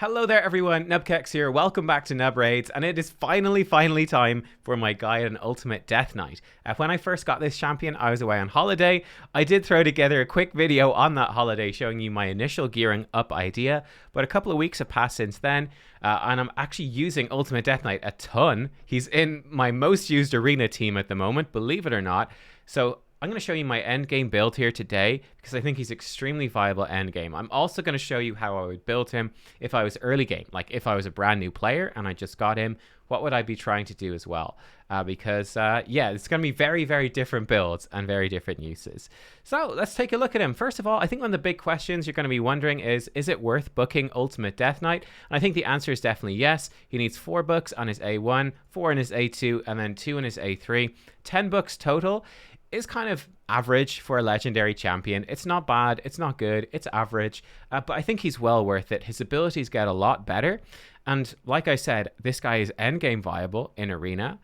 Hello there everyone, nubkeks here, welcome back to Nub Raids, and it is finally time for my guide on Ultimate Death Knight. When I first got this champion, I was away on holiday. I did throw together a quick video on that holiday showing you my initial gearing up idea, but a couple of weeks have passed since then, and I'm actually using Ultimate Death Knight a ton. He's in my most used arena team at the moment, believe it or not, so I'm going to show you my endgame build here today because I think he's extremely viable endgame. I'm also going to show you how I would build him if I was early game. Like if I was a brand new player and I just got him, what would I be trying to do as well? Yeah, it's going to be very different builds and very different uses. So let's take a look at him. First of all, I think one of the big questions you're going to be wondering is it worth booking Ultimate Death Knight? And I think the answer is definitely yes. He needs 4 books on his A1, 4 in his A2, and then 2 in his A3. 10 books total is kind of average for a legendary champion. It's not bad, it's not good, it's average, but I think he's well worth it. His abilities get a lot better, and like I said, this guy is endgame viable in arena,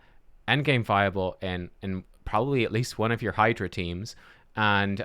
endgame viable in probably at least one of your Hydra teams, and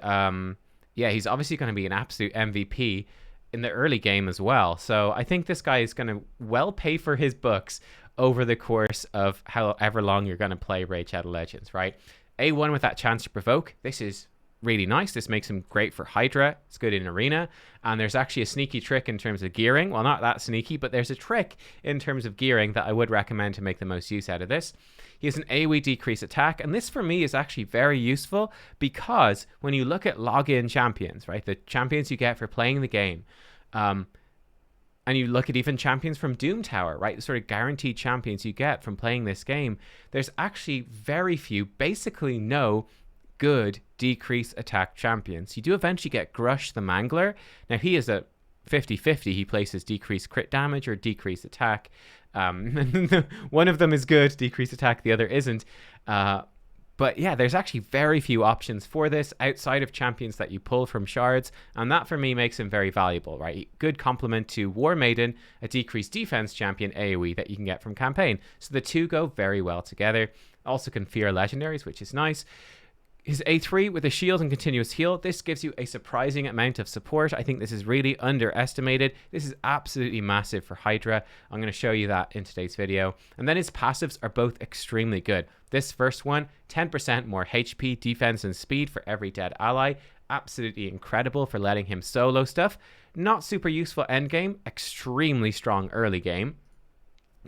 yeah, he's obviously going to be an absolute MVP in the early game as well. So I think this guy is going to well pay for his books over the course of however long you're going to play Raid Shadow Legends, right? A1 with that chance to provoke. This is really nice. This makes him great for Hydra. It's good in arena. And there's actually a sneaky trick in terms of gearing. Well, not that sneaky, but there's a trick in terms of gearing that I would recommend to make the most use out of this. He has an AoE decrease attack. And this for me is actually very useful because when you look at login champions, right, the champions you get for playing the game, and you look at even champions from Doom Tower, right? The sort of guaranteed champions you get from playing this game. There's actually very few, basically no, good decrease attack champions. You do eventually get Grush the Mangler. Now, he is a 50-50. He places decreased crit damage or decreased attack. One of them is good, decreased attack. The other isn't. But yeah, there's actually very few options for this outside of champions that you pull from shards, and that for me makes him very valuable, right? Good complement to War Maiden, a decreased defense champion AoE that you can get from campaign. So the two go very well together. Also can fear legendaries, which is nice. His A3 with a shield and continuous heal, this gives you a surprising amount of support. I think this is really underestimated. This is absolutely massive for Hydra. I'm going to show you that in today's video. And then his passives are both extremely good. This first one, 10% more HP, defense, and speed for every dead ally. Absolutely incredible for letting him solo stuff. Not super useful endgame, extremely strong early game.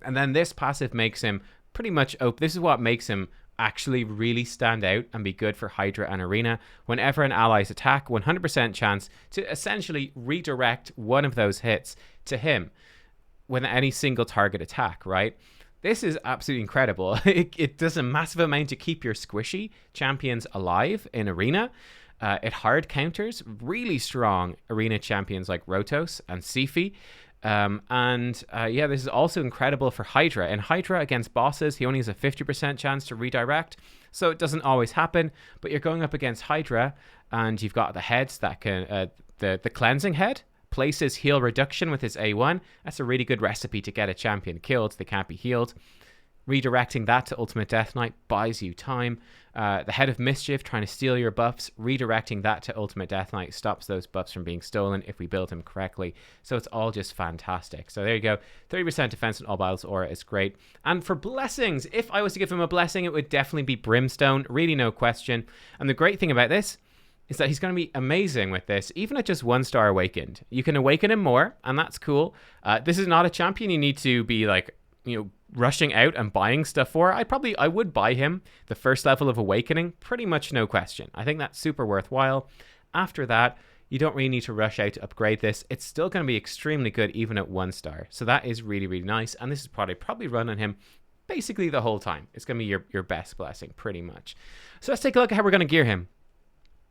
And then this passive makes him pretty much open. This is what makes him actually really stand out and be good for Hydra and Arena. Whenever an ally's attack, 100% chance to essentially redirect one of those hits to him with any single target attack, right? This is absolutely incredible. It does a massive amount to keep your squishy champions alive in Arena. It hard counters really strong Arena champions like Rotos and Sifi. Yeah, this is also incredible for Hydra. In Hydra against bosses, he only has a 50% chance to redirect, so it doesn't always happen, but you're going up against Hydra, and you've got the heads that can, the cleansing head places heal reduction with his A1. That's a really good recipe to get a champion killed. They can't be healed. Redirecting that to Ultimate Death Knight buys you time. The Head of Mischief trying to steal your buffs, redirecting that to Ultimate Death Knight stops those buffs from being stolen if we build him correctly. So it's all just fantastic. So there you go. 30% defense in all battles aura is great. And for blessings, if I was to give him a blessing, it would definitely be Brimstone. Really no question. And the great thing about this is that he's going to be amazing with this, even at just 1-star awakened. You can awaken him more, and that's cool. This is not a champion you need to be like, you know, rushing out and buying stuff for. I would buy him the first level of awakening, pretty much no question. I think that's super worthwhile. After that, you don't really need to rush out to upgrade this. It's still going to be extremely good even at 1-star. So that is really nice, and this is probably run on him basically the whole time. It's going to be your best blessing, pretty much. So let's take a look at how we're going to gear him.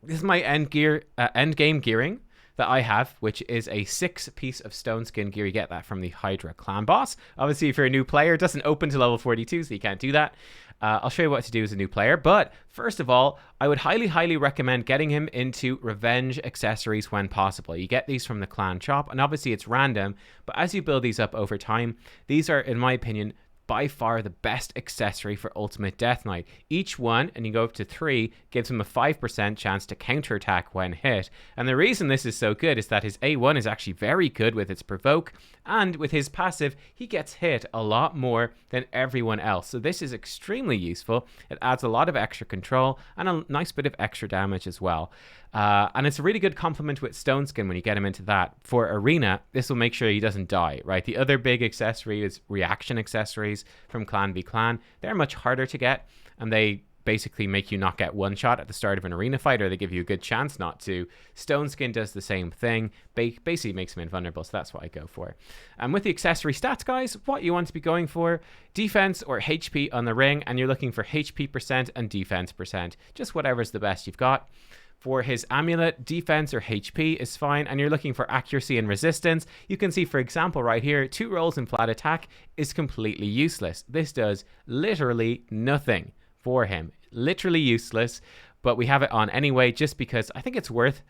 This is my end game gearing that I have, which is a 6-piece of stone skin gear. You get that from the Hydra clan boss. Obviously, if you're a new player, it doesn't open to level 42, so you can't do that. I'll show you what to do as a new player. But first of all, I would highly recommend getting him into revenge accessories when possible. You get these from the clan shop, and obviously it's random, but as you build these up over time, these are, in my opinion, by far the best accessory for Ultimate Death Knight. Each one, and you go up to 3, gives him a 5% chance to counterattack when hit. And the reason this is so good is that his A1 is actually very good with its provoke, and with his passive, he gets hit a lot more than everyone else. So this is extremely useful. It adds a lot of extra control and a nice bit of extra damage as well. And it's a really good complement with Stone Skin when you get him into that. For Arena, this will make sure he doesn't die, right? The other big accessory is reaction accessories from Clan v Clan. They're much harder to get, and they basically make you not get one shot at the start of an arena fight, or they give you a good chance not to. Stone Skin does the same thing, basically makes him invulnerable, so that's what I go for. And with the accessory stats, guys, what you want to be going for, defense or HP on the ring, and you're looking for HP percent and defense percent, just whatever's the best you've got. For his amulet, defense or HP is fine, and you're looking for accuracy and resistance. You can see, for example, right here, 2 rolls in flat attack is completely useless. This does literally nothing for him. Literally useless, but we have it on anyway just because I think it's worth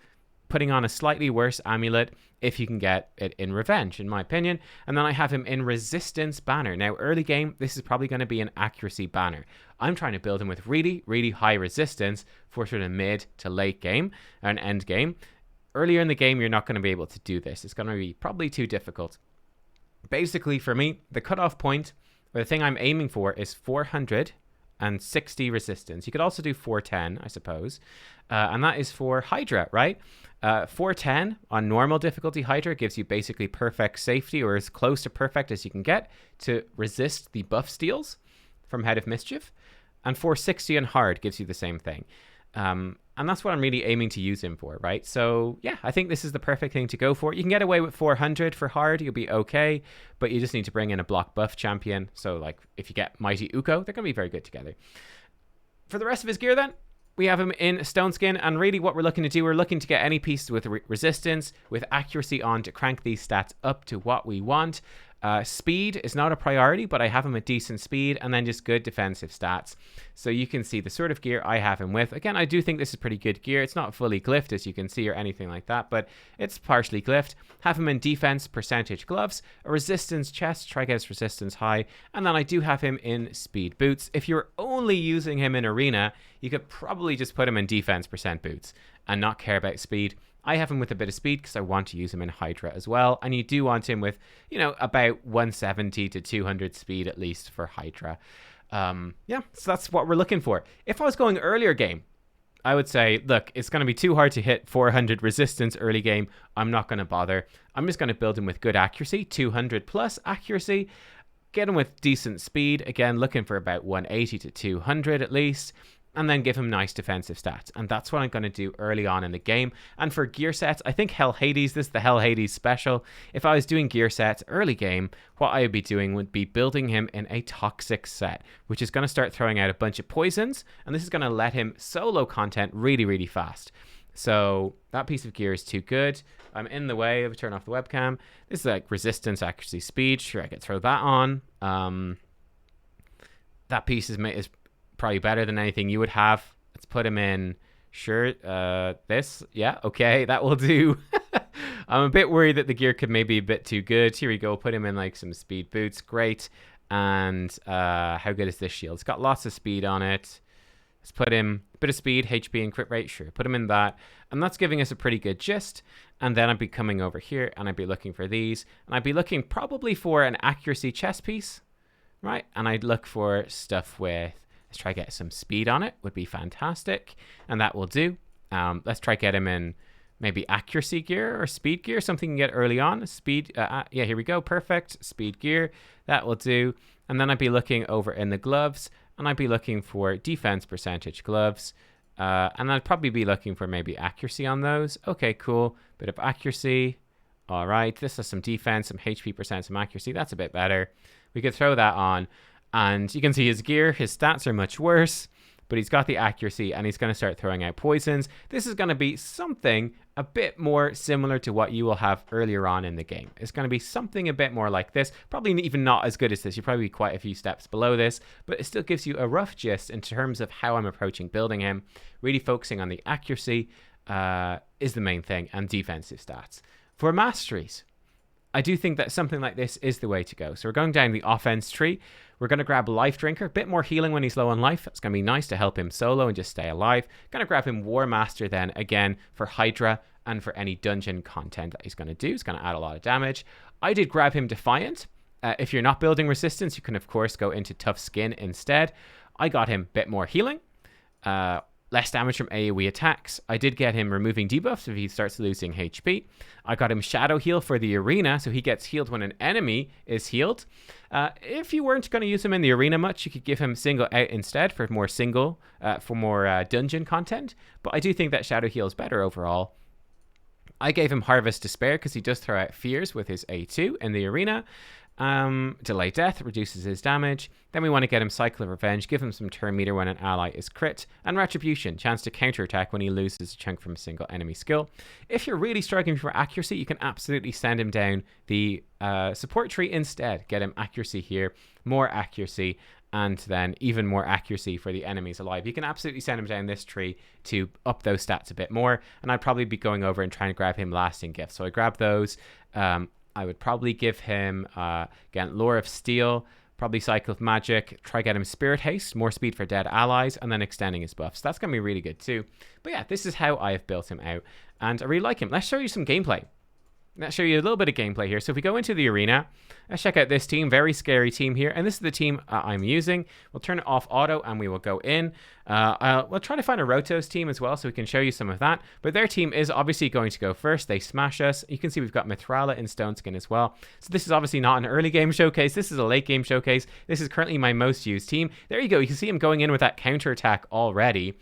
putting on a slightly worse amulet if you can get it in revenge, in my opinion. And then I have him in resistance banner. Now, early game, this is probably going to be an accuracy banner. I'm trying to build him with really, really high resistance for sort of mid to late game and end game. Earlier in the game, you're not going to be able to do this. It's going to be probably too difficult. Basically, for me, the cutoff point, or the thing I'm aiming for, is 460 resistance. You could also do 410, I suppose. And that is for Hydra, right? 410 on normal difficulty Hydra gives you basically perfect safety, or as close to perfect as you can get, to resist the buff steals from Head of Mischief. And 460 on hard gives you the same thing. And that's what I'm really aiming to use him for, right? So yeah, I think this is the perfect thing to go for. You can get away with 400 for hard, you'll be okay, but you just need to bring in a block buff champion. So like if you get Mighty Uko, they're going to be very good together. For the rest of his gear then, we have him in Stone Skin, and really what we're looking to do, we're looking to get any pieces with resistance, with accuracy on to crank these stats up to what we want. Speed is not a priority, but I have him at decent speed, and then just good defensive stats. So you can see the sort of gear I have him with. Again, I do think this is pretty good gear. It's not fully glyphed, as you can see, or anything like that, but it's partially glyphed. Have him in defense percentage gloves, a resistance chest, try to get his resistance high, and then I do have him in speed boots. If you're only using him in arena, you could probably just put him in defense percent boots and not care about speed. I have him with a bit of speed because I want to use him in Hydra as well. And you do want him with, you know, about 170 to 200 speed at least for Hydra. Yeah, so that's what we're looking for. If I was going earlier game, I would say, look, it's going to be too hard to hit 400 resistance early game. I'm not going to bother. I'm just going to build him with good accuracy, 200 plus accuracy. Get him with decent speed. Again, looking for about 180 to 200 at least. And then give him nice defensive stats. And that's what I'm going to do early on in the game. And for gear sets, I think Hell Hades, this is the Hell Hades special. If I was doing gear sets early game, what I would be doing would be building him in a toxic set, which is going to start throwing out a bunch of poisons. And this is going to let him solo content really, really fast. So that piece of gear is too good. I'm in the way. I'll turn off the webcam. This is like resistance, accuracy, speed. Sure, I could throw that on. That piece is probably better than anything you would have. Let's put him in, sure, this, yeah, okay, that will do. I'm a bit worried that the gear could maybe be a bit too good. Here we go, put him in like some speed boots, great. And how good is this shield? It's got lots of speed on it. Let's put him a bit of speed, HP and crit rate, sure, put him in that. And that's giving us a pretty good gist. And then I'd be coming over here and I'd be looking for these. And I'd be looking probably for an accuracy chest piece, right? And I'd look for stuff with, let's try get some speed on it, would be fantastic. And that will do. Let's try get him in maybe accuracy gear or speed gear, something you can get early on. Speed, yeah, here we go, perfect. Speed gear, that will do. And then I'd be looking over in the gloves, and I'd be looking for defense percentage gloves. And I'd probably be looking for maybe accuracy on those. Okay, cool. Bit of accuracy. All right, this has some defense, some HP percent, some accuracy. That's a bit better. We could throw that on. And you can see his gear, his stats are much worse, but he's got the accuracy and he's going to start throwing out poisons. This is going to be something a bit more similar to what you will have earlier on in the game. It's going to be something a bit more like this. Probably even not as good as this. You'll probably be quite a few steps below this, but it still gives you a rough gist in terms of how I'm approaching building him. Really focusing on the accuracy is the main thing, and defensive stats. For Masteries, I do think that something like this is the way to go. So we're going down the offense tree. We're going to grab Life Drinker, a bit more healing when he's low on life. It's going to be nice to help him solo and just stay alive. Going to grab him War Master then, again, for Hydra and for any dungeon content that he's going to do. He's going to add a lot of damage. I did grab him Defiant. If you're not building resistance, you can, of course, go into Tough Skin instead. I got him a bit more healing. Less damage from AoE attacks. I did get him removing debuffs if he starts losing HP. I got him Shadow Heal for the arena, so he gets healed when an enemy is healed. If you weren't going to use him in the arena much, you could give him Single Out instead for more dungeon content. But I do think that Shadow Heal is better overall. I gave him Harvest Despair because he does throw out fears with his A2 in the arena. Delay Death reduces his damage. Then we want to get him Cycle of Revenge, give him some turn meter when an ally is crit, and Retribution, chance to counterattack when he loses a chunk from a single enemy skill. If you're really struggling for accuracy, you can absolutely send him down the support tree instead. Get him accuracy here, more accuracy, and then even more accuracy for the enemies alive. You can absolutely send him down this tree to up those stats a bit more, and I'd probably be going over and trying to grab him Lasting Gifts. So I grab those. I would probably give him, again, Lore of Steel, probably Cycle of Magic, try get him Spirit Haste, more speed for dead allies, and then extending his buffs. That's going to be really good too. But yeah, this is how I have built him out, and I really like him. Let's show you some gameplay. Let's show you a little bit of gameplay here. So if we go into the arena, let's check out this team. Very scary team here. And this is the team I'm using. We'll turn it off auto and we will go in. We'll try to find a Roto's team as well so we can show you some of that. But their team is obviously going to go first. They smash us. You can see we've got Mithrala in Stone Skin as well. So this is obviously not an early game showcase. This is a late game showcase. This is currently my most used team. There you go. You can see him going in with that counter attack already.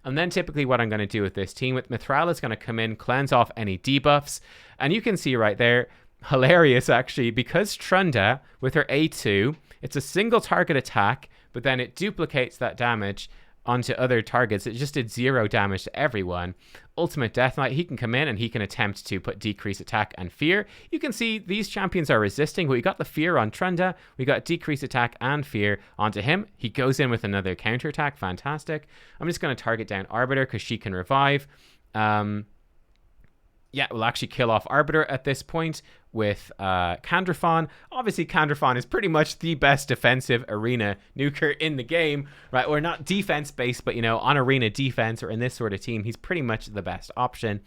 And then typically what I'm going to do with this team, with Mithrala, is going to come in, cleanse off any debuffs. And you can see right there, hilarious actually, because Trunda, with her A2, it's a single target attack, but then it duplicates that damage onto other targets. It just did 0 damage to everyone. Ultimate Death Knight, he can come in and he can attempt to put decrease attack and fear. You can see these champions are resisting, but we got the fear on Trunda, we got decrease attack and fear onto him. He goes in with another counter attack, fantastic. I'm just going to target down Arbiter because she can revive. Yeah, we'll actually kill off Arbiter at this point with Candrafon. Obviously, Candrafon is pretty much the best defensive arena nuker in the game, right? Or not defense-based, but, you know, on arena defense or in this sort of team, he's pretty much the best option.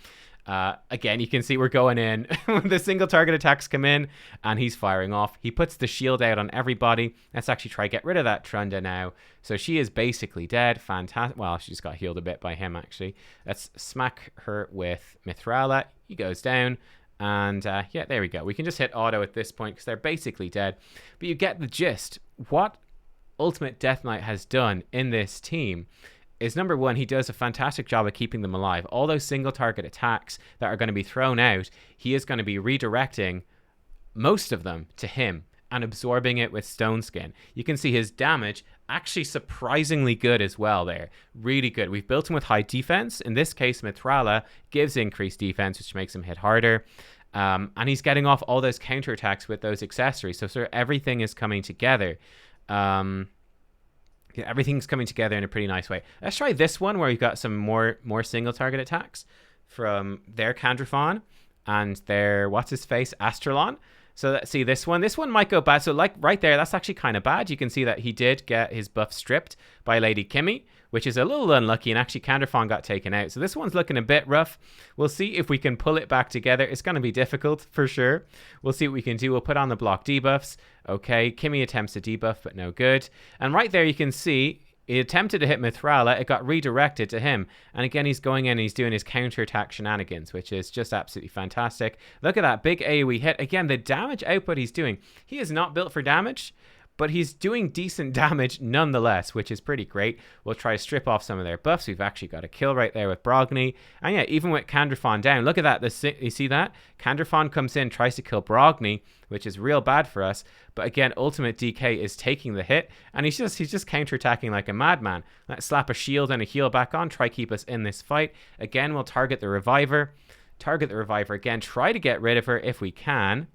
Again, you can see we're going in. The single target attacks come in, and he's firing off. He puts the shield out on everybody. Let's actually try get rid of that Trunda now. So she is basically dead. Fantastic. Well, she just got healed a bit by him, actually. Let's smack her with Mithrala. He goes down. And yeah, there we go. We can just hit auto at this point because they're basically dead. But you get the gist. What Ultimate Death Knight has done in this team is, number one, he does a fantastic job of keeping them alive. All those single target attacks that are going to be thrown out, he is going to be redirecting most of them to him and absorbing it with Stone Skin. You can see his damage actually surprisingly good as well there. Really good. We've built him with high defense. In this case, Mithrala gives increased defense, which makes him hit harder. And he's getting off all those counterattacks with those accessories. So sort of everything is coming together. Yeah, everything's coming together in a pretty nice way. Let's try this one where we've got some more single target attacks from their Candrafon and their, what's his face, Astralon. So let's see this one. This one might go bad. So like right there, that's actually kind of bad. You can see that he did get his buff stripped by Lady Kimmy, which is a little unlucky, and actually Candrafon got taken out. So this one's looking a bit rough. We'll see if we can pull it back together. It's going to be difficult for sure. We'll see what we can do. We'll put on the block debuffs. Okay, Kimmy attempts to debuff, but no good. And right there you can see he attempted to hit Mithrala. It got redirected to him. And again, he's going in and he's doing his counterattack shenanigans, which is just absolutely fantastic. Look at that big AoE hit. Again, the damage output he's doing. He is not built for damage, but he's doing decent damage nonetheless, which is pretty great. We'll try to strip off some of their buffs. We've actually got a kill right there with Brogni. And yeah, even with Candrafon down, look at that. You see that? Candrafon comes in, tries to kill Brogni, which is real bad for us. But again, Ultimate DK is taking the hit, and he's just counterattacking like a madman. Let's slap a shield and a heal back on, try keep us in this fight. Again, we'll target the Reviver. Target the Reviver again. Try to get rid of her if we can.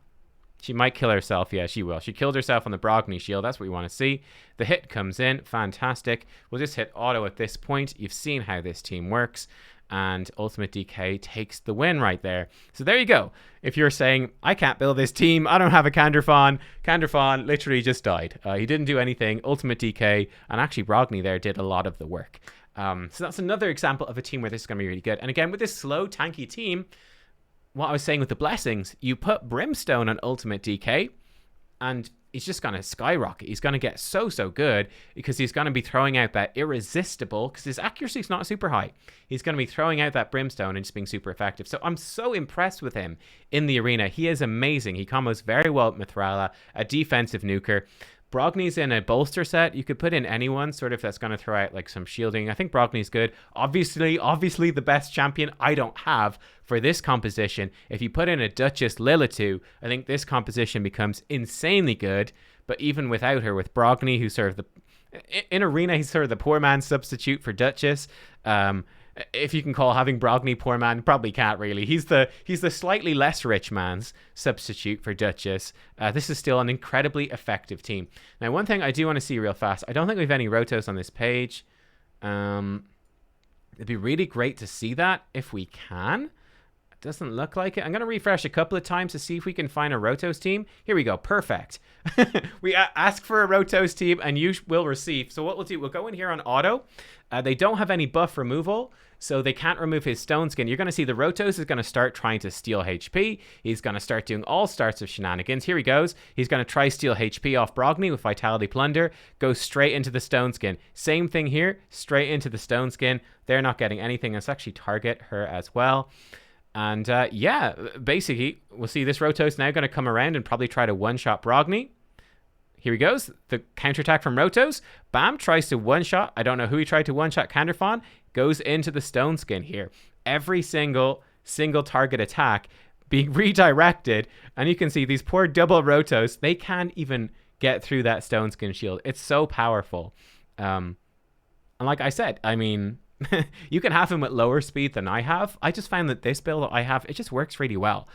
She might kill herself. Yeah, she will. She killed herself on the Brogni shield. That's what we want to see. The hit comes in. Fantastic. We'll just hit auto at this point. You've seen how this team works. and Ultimate DK takes the win right there. So there you go. If you're saying, I can't build this team, I don't have a Kanderfan literally just died. He didn't do anything. Ultimate DK, and actually Brogni there did a lot of the work. So that's another example of a team where this is going to be really good. And again, with this slow, tanky team, what I was saying with the blessings, you put Brimstone on Ultimate DK, and he's just going to skyrocket. He's going to get so good because he's going to be throwing out that irresistible, because his accuracy is not super high. He's going to be throwing out that Brimstone and just being super effective. So I'm so impressed with him in the arena. He is amazing. He combos very well with Mithrala, a defensive nuker. Brogni's in a bolster set. You could put in anyone sort of that's going to throw out like some shielding. I think Brogni's good. Obviously the best champion I don't have for this composition. If you put in a Duchess Lilitu, I think this composition becomes insanely good. But even without her, with Brogni, who's sort of in arena, he's sort of the poor man's substitute for Duchess. If you can call having Brogni poor man, probably can't really. He's the slightly less rich man's substitute for Duchess. This is still an incredibly effective team. Now, one thing I do want to see real fast, I don't think we have any Rotos on this page. It'd be really great to see that if we can. It doesn't look like it. I'm going to refresh a couple of times to see if we can find a Rotos team. Here we go. Perfect. We ask for a Rotos team and you will receive. So what we'll do, we'll go in here on auto. They don't have any buff removal, so they can't remove his stone skin. You're going to see the Rotos is going to start trying to steal HP. He's going to start doing all sorts of shenanigans. Here he goes. He's going to try steal HP off Brogni with Vitality Plunder. Go straight into the stone skin. Same thing here. Straight into the stone skin. They're not getting anything. Let's actually target her as well. And yeah, basically, we'll see this Rotos now going to come around and probably try to one-shot Brogni. Here he goes. The counterattack from Rotos. Bam, tries to one-shot. I don't know who he tried to one-shot. Kanderfan goes into the stone skin here. Every single target attack being redirected. And you can see these poor double Rotos. They can't even get through that stone skin shield. It's so powerful. And like I said, I mean, you can have him at lower speed than I have. I just found that this build that I have, it just works really well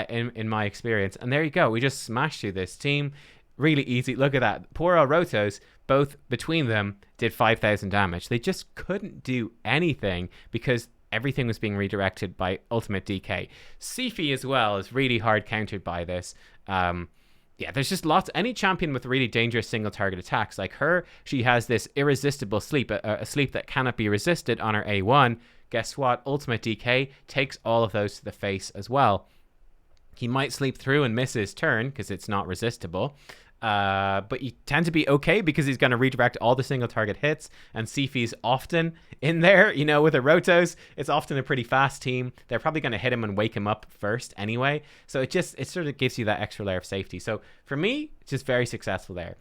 in my experience. And there you go. We just smashed through this team. Really easy. Look at that. Poor old Rotos, both between them, did 5,000 damage. They just couldn't do anything because everything was being redirected by Ultimate DK. Sifi as well is really hard countered by this. Yeah, there's just lots. Any champion with really dangerous single target attacks like her, she has this irresistible sleep, a sleep that cannot be resisted on her A1. Guess what? Ultimate DK takes all of those to the face as well. He might sleep through and miss his turn because it's not resistible. But you tend to be okay because he's going to redirect all the single target hits, and Sifi's often in there. You know, with a Rotos, it's often a pretty fast team. They're probably going to hit him and wake him up first anyway. So it sort of gives you that extra layer of safety. So for me, it's just very successful there.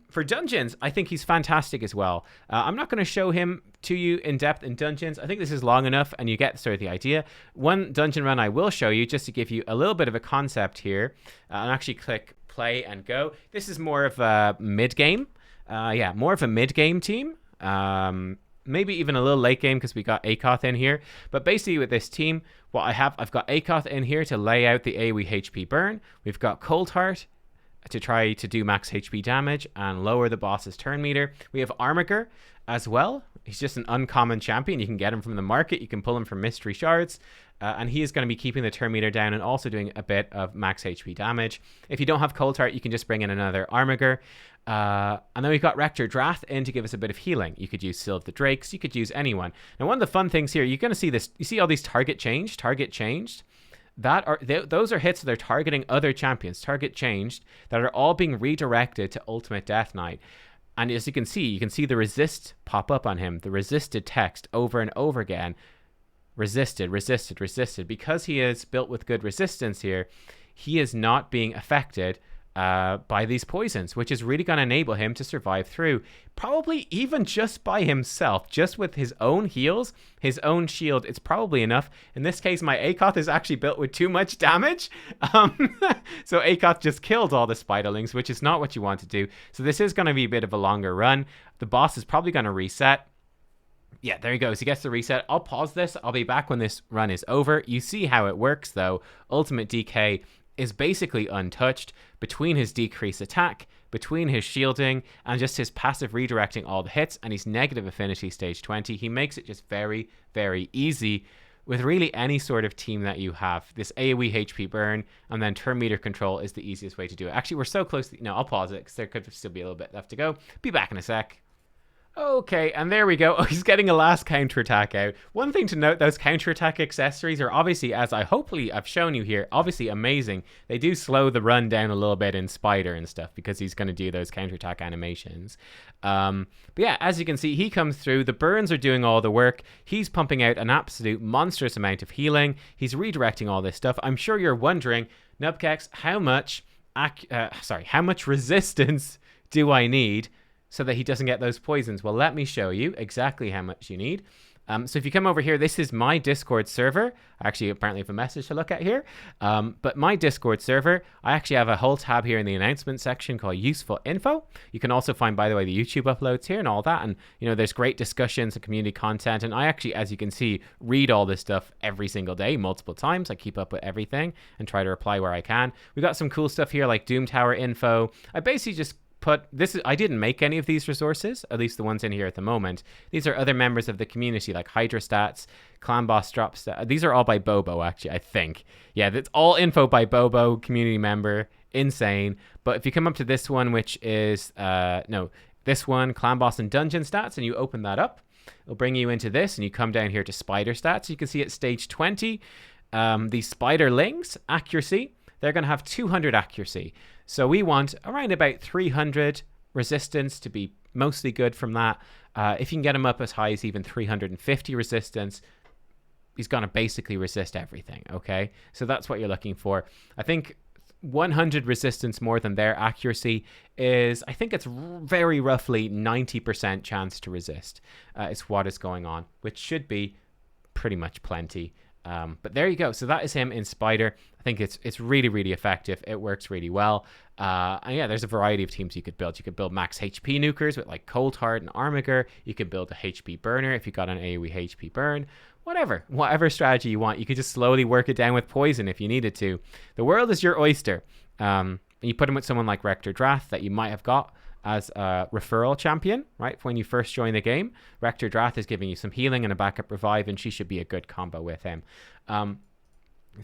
For dungeons, I think he's fantastic as well. I'm not going to show him to you in depth in dungeons. I think this is long enough and you get sort of the idea. One dungeon run I will show you just to give you a little bit of a concept here. And actually click play and go. This is more of a mid-game. Yeah, more of a mid-game team. Maybe even a little late game because we got Akoth in here. But basically with this team, what I've got Akoth in here to lay out the AoE HP burn. We've got Cold Heart to try to do max HP damage and lower the boss's turn meter. We have Armiger as well. He's just an uncommon champion. You can get him from the market. You can pull him from mystery shards. And he is going to be keeping the turn meter down and also doing a bit of max HP damage. If you don't have Cold Heart, you can just bring in another Armiger. And then we've got Rector Drath in to give us a bit of healing. You could use Sylve the Drakes. You could use anyone. Now, one of the fun things here, you're going to see this. You see all these target changed? Those are hits that are targeting other champions, target changed, that are all being redirected to Ultimate Death Knight. And as you can see the resist pop up on him, the resisted text over and over again. Resisted. Because he is built with good resistance here, he is not being affected by these poisons, which is really going to enable him to survive through. Probably even just by himself, just with his own heals, his own shield, it's probably enough. In this case, my Akoth is actually built with too much damage. So Akoth just killed all the Spiderlings, which is not what you want to do. So this is going to be a bit of a longer run. The boss is probably going to reset. Yeah, there he goes. He gets the reset. I'll pause this. I'll be back when this run is over. You see how it works, though. Ultimate DK is basically untouched between his decreased attack, between his shielding and just his passive redirecting all the hits and his negative affinity stage 20. He makes it just very, very easy with really any sort of team that you have. This AoE HP burn and then turn meter control is the easiest way to do it. Actually, we're so close. No, I'll pause it because there could still be a little bit left to go. Be back in a sec. Okay, and there we go. Oh, he's getting a last counterattack out. One thing to note, those counterattack accessories are obviously, as hopefully I've shown you here, obviously amazing. They do slow the run down a little bit in Spider and stuff because he's going to do those counterattack animations. But yeah, as you can see, he comes through. The burns are doing all the work. He's pumping out an absolute monstrous amount of healing. He's redirecting all this stuff. I'm sure you're wondering, Nubkeks, how much resistance do I need so that he doesn't get those poisons? Well, let me show you exactly how much you need. So if you come over here, this is my Discord server. I actually apparently have a message to look at here. But my Discord server, I actually have a whole tab here in the announcement section called useful info. You can also find, by the way, the YouTube uploads here and all that. And, you know, there's great discussions and community content. And I actually, as you can see, read all this stuff every single day, multiple times. I keep up with everything and try to reply where I can. We got some cool stuff here like Doom Tower info. I basically just I didn't make any of these resources, at least the ones in here at the moment. These are other members of the community like Hydra stats, clan boss drops. These are all by Bobo, actually, I think. Yeah, that's all info by Bobo, community member. Insane. But if you come up to this one, which is this one, clan boss and dungeon stats, and you open that up, it'll bring you into this, and you come down here to spider stats. You can see at stage 20, the spiderlings accuracy, they're going to have 200 accuracy. So we want around about 300 resistance to be mostly good from that. If you can get him up as high as even 350 resistance, he's going to basically resist everything, okay? So that's what you're looking for. I think 100 resistance more than their accuracy is, I think it's very roughly 90% chance to resist is what is going on, which should be pretty much plenty. But there you go. So that is him in Spider. I think it's really, really effective. It works really well. And yeah, there's a variety of teams you could build. You could build max HP nukers with like Cold Heart and Armiger. You could build a HP burner if you got an AoE HP burn. Whatever strategy you want. You could just slowly work it down with poison if you needed to. The world is your oyster. You put him with someone like Rector Drath that you might have got as a referral champion, right? When you first join the game, Rector Drath is giving you some healing and a backup revive, and she should be a good combo with him.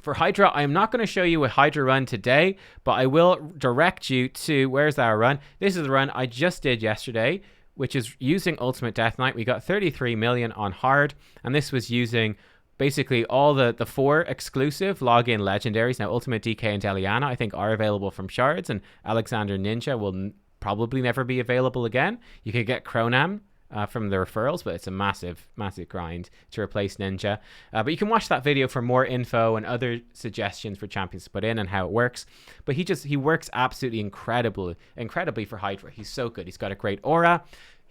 For Hydra, I am not going to show you a Hydra run today, but I will direct you to, where's our run? This is the run I just did yesterday, which is using Ultimate Death Knight. We got 33 million on hard, and this was using basically all the 4 exclusive login legendaries. Now, Ultimate DK and Deliana, I think, are available from Shards, and Alexander Ninja will probably never be available again. You could get Cronam from the referrals, but it's a massive, massive grind to replace Ninja. But you can watch that video for more info and other suggestions for champions to put in and how it works. But he works absolutely incredibly for Hydra. He's so good. He's got a great aura.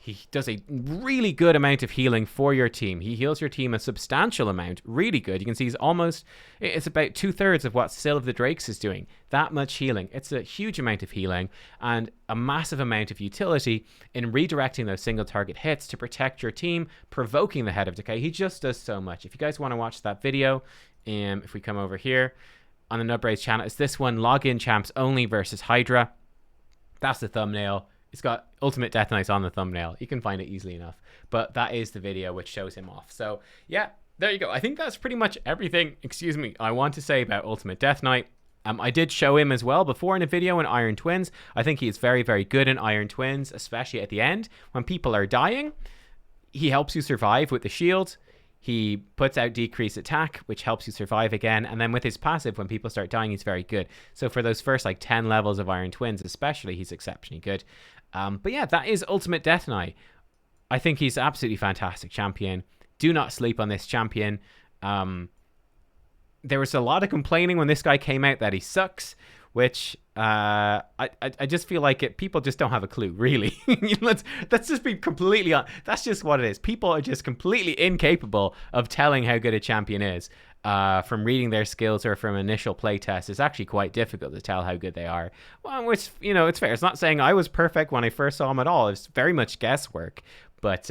He does a really good amount of healing for your team. He heals your team a substantial amount. Really good. You can see it's about 2/3 of what Syl of the Drakes is doing. That much healing. It's a huge amount of healing and a massive amount of utility in redirecting those single target hits to protect your team, provoking the Head of Decay. He just does so much. If you guys want to watch that video, if we come over here on the Nubraids channel, it's this one, Login Champs Only versus Hydra. That's the thumbnail. It's got Ultimate Death Knight on the thumbnail. You can find it easily enough. But that is the video which shows him off. So yeah, there you go. I think that's pretty much everything, I want to say about Ultimate Death Knight. I did show him as well before in a video in Iron Twins. I think he is very, very good in Iron Twins, especially at the end. When people are dying, he helps you survive with the shield. He puts out decreased attack, which helps you survive again. And then with his passive, when people start dying, he's very good. So for those first like 10 levels of Iron Twins especially, he's exceptionally good. But yeah, that is Ultimate Death Knight. I think he's absolutely fantastic champion. Do not sleep on this champion. There was a lot of complaining when this guy came out that he sucks, which I just feel like people just don't have a clue, really. let's just be completely on. That's just what it is. People are just completely incapable of telling how good a champion is. From reading their skills or from initial playtests, it's actually quite difficult to tell how good they are. Well, which, it's fair. It's not saying I was perfect when I first saw him at all. It's very much guesswork. But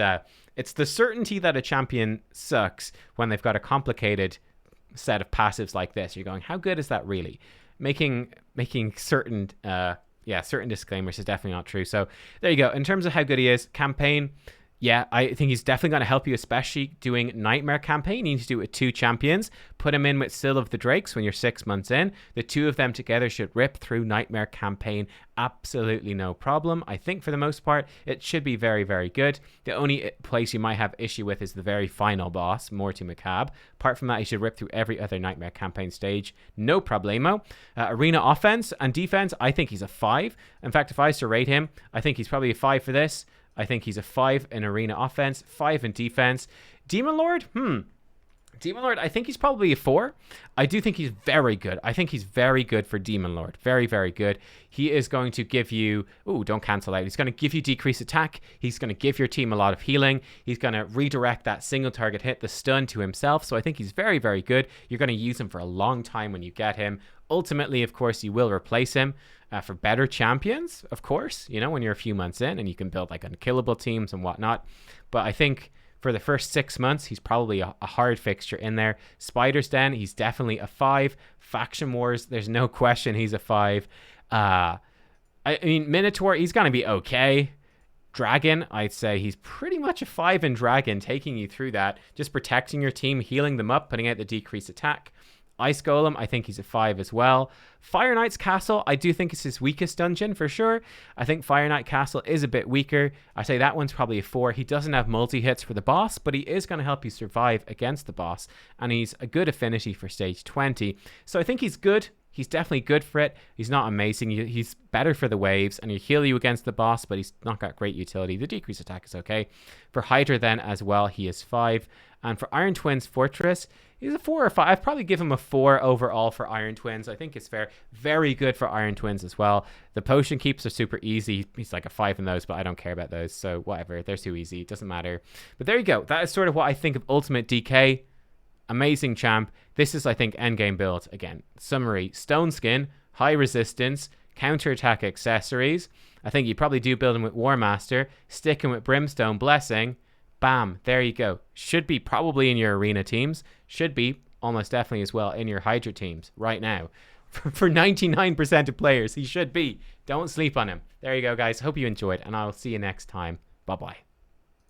it's the certainty that a champion sucks when they've got a complicated set of passives like this. You're going, how good is that really? Making certain yeah, certain disclaimers is definitely not true. So there you go. In terms of how good he is, campaign, yeah, I think he's definitely going to help you, especially doing Nightmare campaign. You need to do it with 2 champions. Put him in with Still of the Drakes when you're 6 months in. The 2 of them together should rip through Nightmare campaign. Absolutely no problem. I think for the most part, it should be very, very good. The only place you might have issue with is the very final boss, Morty McCabe. Apart from that, you should rip through every other Nightmare campaign stage. No problemo. Arena offense and defense, I think he's a 5. In fact, if I was to rate him, I think he's probably a 5 for this. I think he's a 5 in arena offense, 5 in defense. Demon Lord? Demon Lord, I think he's probably a 4. I do think he's very good. I think he's very good for Demon Lord. Very, very good. He is going to give you... Ooh, don't cancel out. He's going to give you decreased attack. He's going to give your team a lot of healing. He's going to redirect that single target hit, the stun, to himself. So I think he's very, very good. You're going to use him for a long time when you get him. Ultimately, of course, you will replace him for better champions, of course, you know, when you're a few months in and you can build like unkillable teams and whatnot. But I think for the first 6 months, he's probably a hard fixture in there. Spider's Den, he's definitely a 5. Faction Wars, there's no question he's a 5. I mean, Minotaur, he's going to be okay. Dragon, I'd say he's pretty much a 5 in Dragon, taking you through that, just protecting your team, healing them up, putting out the decreased attack. Ice Golem, I think he's a 5 as well. Fire Knight's Castle, I do think it's his weakest dungeon for sure. I think Fire Knight Castle is a bit weaker. I say that one's probably a 4. He doesn't have multi-hits for the boss, but he is going to help you survive against the boss. And he's a good affinity for stage 20. So I think he's good. He's definitely good for it. He's not amazing. He's better for the waves, and he'll heal you against the boss, but he's not got great utility. The decreased attack is okay. For Hydra then as well, he is 5. And for Iron Twins Fortress, he's a 4 or 5. I'd probably give him a 4 overall for Iron Twins. I think it's fair. Very good for Iron Twins as well. The potion keeps are super easy. He's like a 5 in those, but I don't care about those. So whatever. They're too easy. It doesn't matter. But there you go. That is sort of what I think of Ultimate DK. Amazing champ. This is, I think, endgame build. Again, summary. Stone Skin, high resistance, counterattack accessories. I think you probably do build him with War Master. Stick him with Brimstone Blessing. Bam, there you go. Should be probably in your arena teams. Should be almost definitely as well in your Hydra teams right now. For 99% of players, he should be. Don't sleep on him. There you go, guys. Hope you enjoyed, and I'll see you next time. Bye-bye.